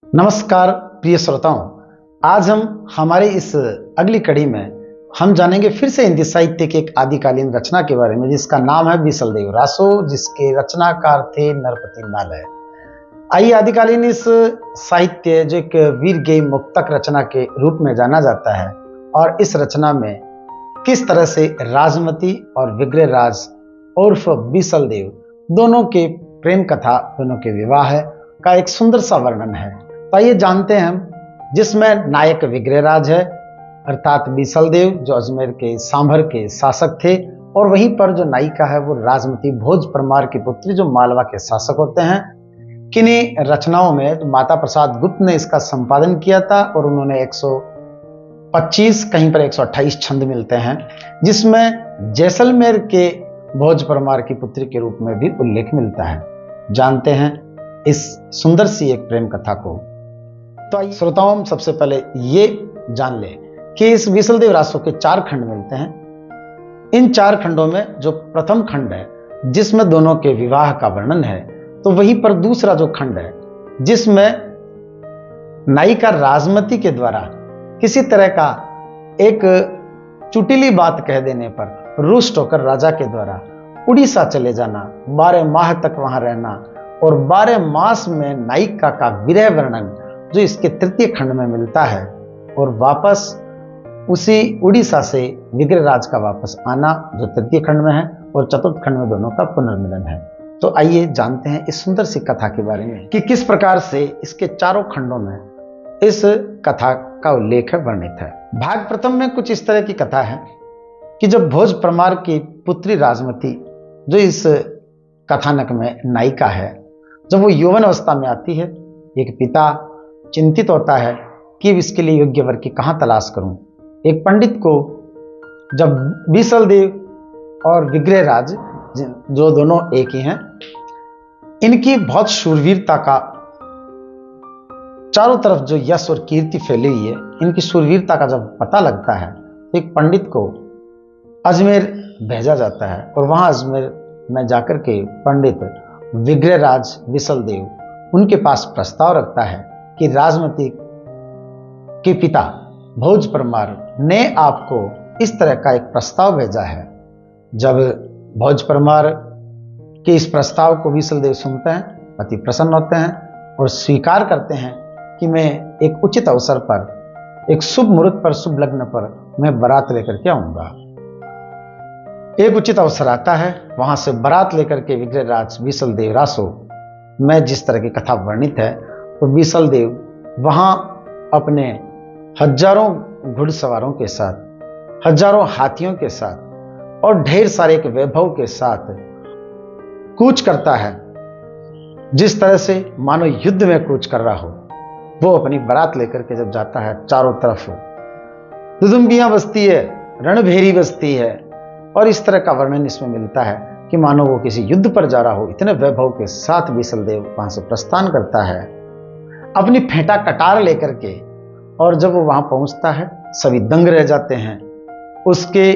नमस्कार प्रिय श्रोताओं। आज हम हमारे इस अगली कड़ी में हम जानेंगे फिर से हिंदी साहित्य की एक आदिकालीन रचना के बारे में जिसका नाम है बीसलदेव रासो, जिसके रचनाकार थे नरपति नालय। आइए आदिकालीन इस साहित्य जो एक वीर गेय मुक्तक रचना के रूप में जाना जाता है और इस रचना में किस तरह से राजमती और विग्रहराज उर्फ बीसलदेव दोनों के प्रेम कथा, दोनों के विवाह का एक सुंदर सा वर्णन है। तो आइए जानते हैं हम, जिसमें नायक विग्रहराज है अर्थात बीसलदेव जो अजमेर के सांभर के शासक थे, और वहीं पर जो नायिका है वो राजमती भोज परमार की पुत्री जो मालवा के शासक होते हैं। किन्हीं रचनाओं में माता प्रसाद गुप्त ने इसका संपादन किया था और उन्होंने 125 कहीं पर 128 छंद मिलते हैं, जिसमें जैसलमेर के भोज परमार की पुत्री के रूप में भी उल्लेख मिलता है। जानते हैं इस सुंदर सी एक प्रेम कथा को। तो आइए श्रोताओं, हम सबसे पहले ये जान लें कि इस बीसलदेव रासो के 4 खंड मिलते हैं। इन 4 खंडों में जो प्रथम खंड है जिसमें दोनों के विवाह का वर्णन है, तो वहीं पर दूसरा जो खंड है जिसमें नायिका राजमती के द्वारा किसी तरह का एक चुटीली बात कह देने पर रुष्ट होकर राजा के द्वारा उड़ीसा चले जाना, 12 माह तक वहां रहना और 12 मास में नायिका का विरह वर्णन जो इसके तृतीय खंड में मिलता है, और वापस उसी उड़ीसा से विग्रहराज का वापस आना जो तृतीय खंड में है, और चतुर्थ खंड में दोनों का पुनर्मिलन है। तो आइए जानते हैं इस सुंदर सी कथा के बारे में कि किस प्रकार से इसके चारों खंडों में इस कथा का उल्लेख है, वर्णित है। भाग प्रथम में कुछ इस तरह की कथा है कि जब भोज परमार की पुत्री राजमती जो इस कथानक में नायिका है, जब वो यौवन अवस्था में आती है, एक पिता चिंतित होता है कि इसके लिए योग्य वर की कहाँ तलाश करूं। एक पंडित को जब बीसलदेव और विग्रहराज जो दोनों एक ही हैं, इनकी बहुत शूरवीरता का चारों तरफ जो यश और कीर्ति फैली हुई है, इनकी शूरवीरता का जब पता लगता है तो एक पंडित को अजमेर भेजा जाता है, और वहां अजमेर में जाकर के पंडित विग्रहराज बीसलदेव उनके पास प्रस्ताव रखता है कि राजमती के पिता भोज परमार ने आपको इस तरह का एक प्रस्ताव भेजा है। जब भोज परमार के इस प्रस्ताव को बीसलदेव सुनते हैं, अति प्रसन्न होते हैं और स्वीकार करते हैं कि मैं एक उचित अवसर पर, एक शुभ मुहूर्त पर, शुभ लग्न पर मैं बारात लेकर के आऊंगा। एक उचित अवसर आता है, वहां से बारात लेकर के विग्रहराज बीसलदेव रासो में जिस तरह की कथा वर्णित है, तो बीसलदेव वहां अपने हजारों घुड़सवारों के साथ, हजारों हाथियों के साथ और ढेर सारे के वैभव के साथ कूच करता है, जिस तरह से मानो युद्ध में कूच कर रहा हो। वो अपनी बारात लेकर के जब जाता है, चारों तरफ दुदुम्बियां बजती है, रणभेरी बजती है, और इस तरह का वर्णन इसमें मिलता है कि मानो वो किसी युद्ध पर जा रहा हो। इतने वैभव के साथ बीसलदेव वहां से प्रस्थान करता है अपनी फेंटा कटार लेकर के, और जब वो वहां पहुंचता है सभी दंग रह जाते हैं उसके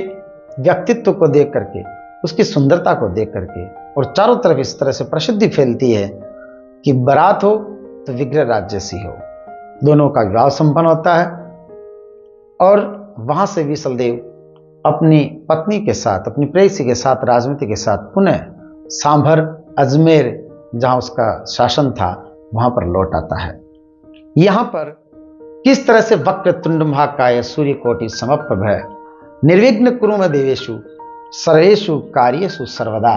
व्यक्तित्व को देख करके, उसकी सुंदरता को देख करके, और चारों तरफ इस तरह से प्रसिद्धि फैलती है कि बारात हो तो विग्रहराज जैसी हो। दोनों का विवाह संपन्न होता है और वहां से बीसलदेव अपनी पत्नी के साथ, अपनी प्रेयसी के साथ, राजमती के साथ पुनः सांभर अजमेर जहां उसका शासन था वहां पर लौट आता है। यहां पर किस तरह से वक्र तुंड महाकाय सूर्यकोटि समप्रभ, निर्विघ्न कुरु मे देवेषु सर्वेषु कार्येषु सर्वदा,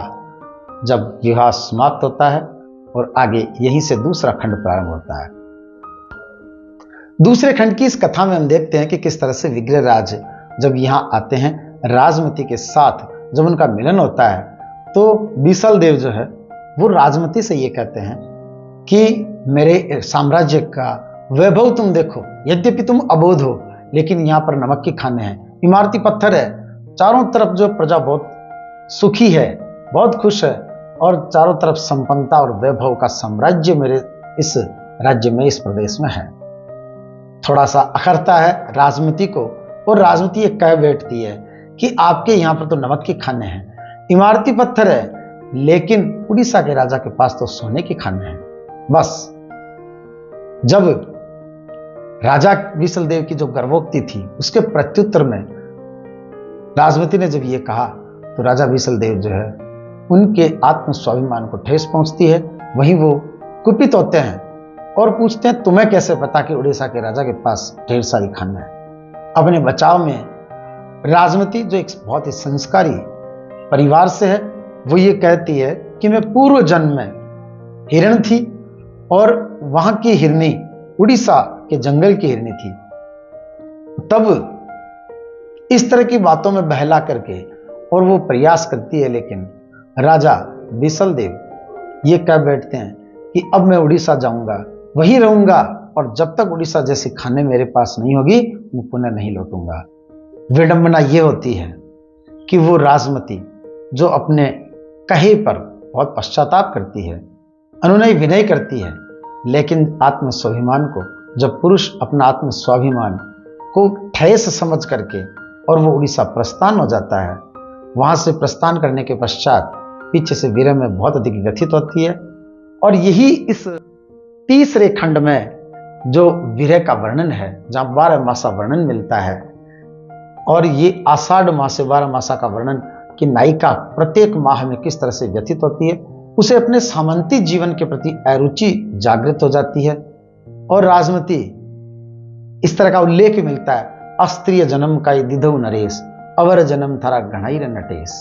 जब विवाह समाप्त होता है और आगे यहीं से दूसरा खंड प्रारंभ होता है। दूसरे खंड की इस कथा में हम देखते हैं कि किस तरह से विग्रहराज जब यहां आते हैं राजमती के साथ, जब उनका मिलन होता है, तो बीसलदेव जो है वो राजमती से ये कहते हैं कि मेरे साम्राज्य का वैभव तुम देखो, यद्यपि तुम अबोध हो लेकिन यहाँ पर नमक के खाने हैं, इमारती पत्थर है, चारों तरफ जो प्रजा बहुत सुखी है, बहुत खुश है, और चारों तरफ संपन्नता और वैभव का साम्राज्य मेरे इस राज्य में, इस प्रदेश में है। थोड़ा सा अखरता है राजमती को, और राजमती ये कह बैठती है कि आपके यहाँ पर तो नमक के खाने हैं, इमारती पत्थर है, लेकिन उड़ीसा के राजा के पास तो सोने के खाने हैं। बस जब राजा विसलदेव की जो गर्भोक्ति थी उसके प्रत्युत्तर में राजमती ने जब ये कहा तो राजा विसलदेव जो है उनके आत्म स्वाभिमान को ठेस पहुंचती है। वहीं वो कुपित होते हैं और पूछते हैं तुम्हें कैसे पता कि उड़ीसा के राजा के पास ढेर सारी खाना है। अपने बचाव में राजमती जो एक बहुत ही संस्कारी परिवार से है वो ये कहती है कि मैं पूर्व जन्म में हिरण थी और वहां की हिरनी उड़ीसा के जंगल की हिरनी थी। तब इस तरह की बातों में बहला करके और वो प्रयास करती है, लेकिन राजा विसलदेव ये कह बैठते हैं कि अब मैं उड़ीसा जाऊंगा, वहीं रहूंगा और जब तक उड़ीसा जैसी खाने मेरे पास नहीं होगी मैं पुनः नहीं लौटूंगा। विडंबना ये होती है कि वो राजमती जो अपने कहे पर बहुत पश्चाताप करती है, अनुनय विनय करती है, लेकिन आत्म स्वाभिमान को जब पुरुष अपना आत्म स्वाभिमान को ठेस समझ करके और वो उड़ीसा प्रस्थान हो जाता है, वहां से प्रस्थान करने के पश्चात पीछे से विरह में बहुत अधिक व्यथित होती है। और यही इस तीसरे खंड में जो विरह का वर्णन है, जहां 12 मासा वर्णन मिलता है, और ये आषाढ़ मास से 12 मासा का वर्णन कि नायिका प्रत्येक माह में किस तरह से व्यथित होती है, उसे अपने सामंती जीवन के प्रति अरुचि जागृत हो जाती है। और राजमती इस तरह का उल्लेख मिलता है, अस्त्रीय जन्म का दिधो नरेश, अवर जन्म थारा गणाई नटेश।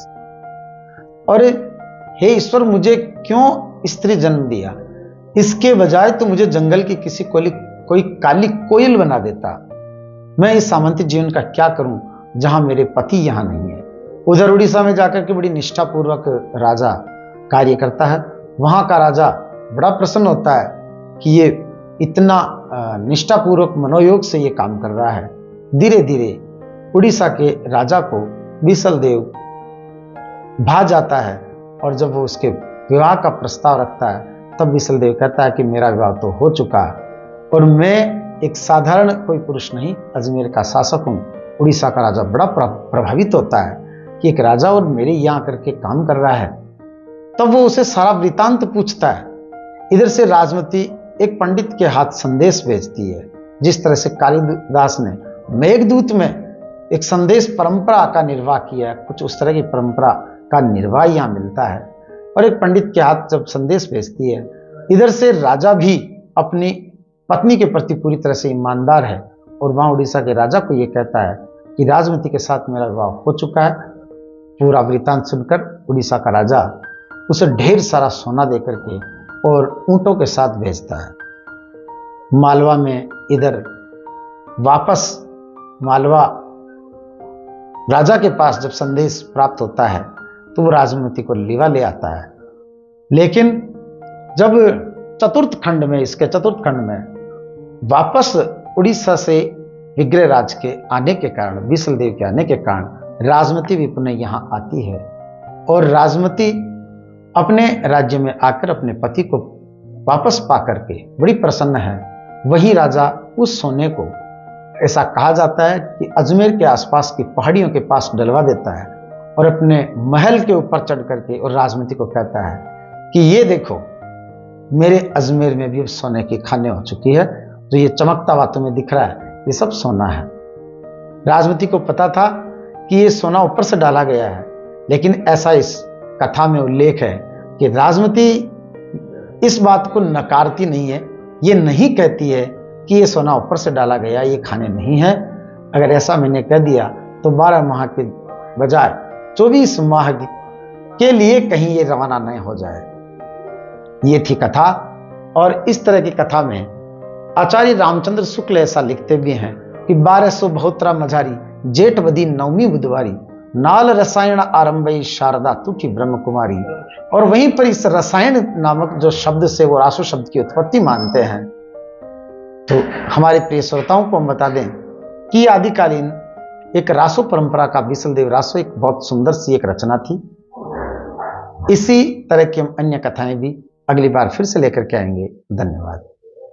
और हे ईश्वर, मुझे क्यों स्त्री जन्म दिया, इसके बजाय तो मुझे जंगल की किसी कोई काली कोयल बना देता। मैं इस सामंती जीवन का क्या करूं जहां मेरे पति यहां नहीं है। उधर उड़ीसा में जाकर के बड़ी निष्ठापूर्वक राजा कार्य करता है। वहां का राजा बड़ा प्रसन्न होता है कि ये इतना निष्ठापूर्वक मनोयोग से ये काम कर रहा है। धीरे धीरे उड़ीसा के राजा को विसलदेव भा जाता है और जब वो उसके विवाह का प्रस्ताव रखता है तब विसलदेव कहता है कि मेरा विवाह तो हो चुका और मैं एक साधारण कोई पुरुष नहीं, अजमेर का शासक हूं। उड़ीसा का राजा बड़ा प्रभावित होता है कि एक राजा और मेरे यहां करके काम कर रहा है। तब वो उसे सारा वृतांत पूछता है। इधर से राजमती एक पंडित के हाथ संदेश भेजती है, जिस तरह से कालिदास ने मेघदूत में एक संदेश परंपरा का निर्वाह किया है, कुछ उस तरह की परंपरा का निर्वाह यहां मिलता है। और एक पंडित के हाथ जब संदेश भेजती है, इधर से राजा भी अपनी पत्नी के प्रति पूरी तरह से ईमानदार है और वहां उड़ीसा के राजा को यह कहता है कि राजमती के साथ मेरा विवाह हो चुका है। पूरा वृतांत सुनकर उड़ीसा का राजा उसे ढेर सारा सोना देकर के और ऊंटों के साथ भेजता है। मालवा में इधर वापस मालवा राजा के पास जब संदेश प्राप्त होता है तो वो राजमती को लीवा ले आता है। लेकिन जब चतुर्थ खंड में वापस उड़ीसा से विग्रहराज के आने के कारण, विसलदेव के आने के कारण राजमती भी पुनः यहाँ आती है और राजमती अपने राज्य में आकर अपने पति को वापस पा करके बड़ी प्रसन्न है। वही राजा उस सोने को, ऐसा कहा जाता है कि अजमेर के आसपास की पहाड़ियों के पास डलवा देता है और अपने महल के ऊपर चढ़ करके और राजमती को कहता है कि ये देखो, मेरे अजमेर में भी सोने की खानें हो चुकी है, जो ये चमकता हुआ तुम्हें दिख रहा है ये सब सोना है। राजमती को पता था कि ये सोना ऊपर से डाला गया है, लेकिन ऐसा इस कथा में उल्लेख है कि राजमती इस बात को नकारती नहीं है, ये नहीं कहती है कि ये सोना ऊपर से डाला गया, ये खाने नहीं है। अगर ऐसा मैंने कह दिया तो 12 माह के बजाय 24 माह के लिए कहीं ये रवाना नहीं हो जाए। ये थी कथा। और इस तरह की कथा में आचार्य रामचंद्र शुक्ल ऐसा लिखते भी हैं कि 1272 मझारी जेठ बदी नवमी बुधवारी, नाल रसायन आरंभई शारदा तुठी ब्रह्म कुमारी। और वहीं पर इस रसायन नामक जो शब्द से वो रासो शब्द की उत्पत्ति मानते हैं। तो हमारे प्रिय श्रोताओं को हम बता दें कि आदिकालीन एक रासो परंपरा का विसलदेव रासो एक बहुत सुंदर सी एक रचना थी। इसी तरह की हम अन्य कथाएं भी अगली बार फिर से लेकर के आएंगे। धन्यवाद।